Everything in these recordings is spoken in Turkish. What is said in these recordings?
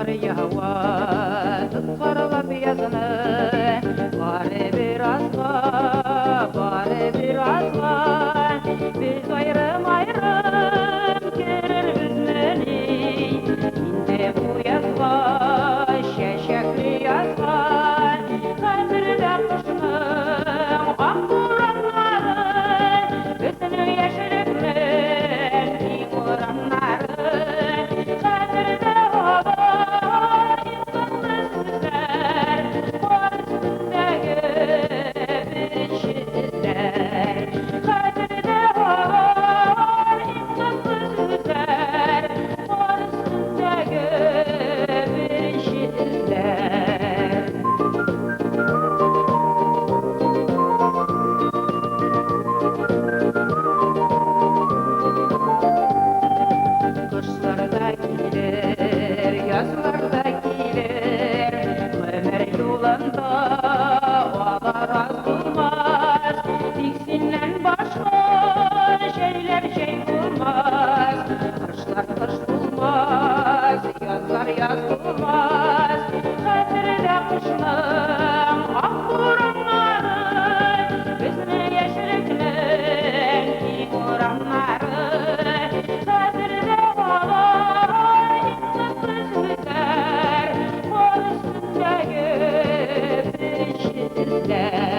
yağar, tutkarlar yazını. Bari biraz var, biz ayrım ayrım gelir üzmeni. İnde bu yazga, şeşekli yazga, kadirde kışının akburanları, üstünü yeşillikler, iguranları, kadirde hava, insanlı sizler, var üstündeki bir şizler. Kadirde hava, insanlı sizler, var üstündeki bir şizler. Kışlarda gelir, yazlarda gelir, ömür yolunda olar az bulmaz. Diksinlen başka şeyler şey bulmaz. Kışlar kış bulmaz, yazlar yaz bulmaz. Kadirde kışның akburanları, bizne yeşillikler iguranları. Kadirde hava, insanlı sözler, kol üstündeki bir şizler.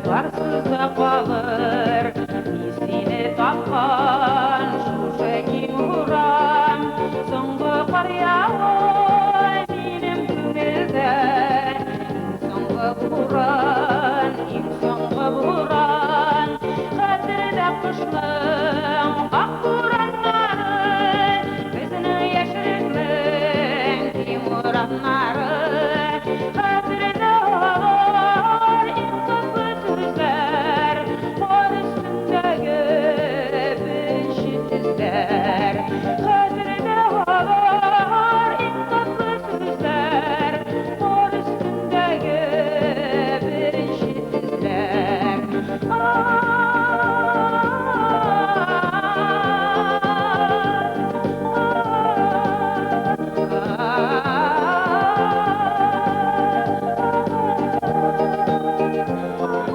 Varsız da kalır, iyisini tapkan şu şekim uğram. Soğuk kar yağıyor benim günümde, soğuk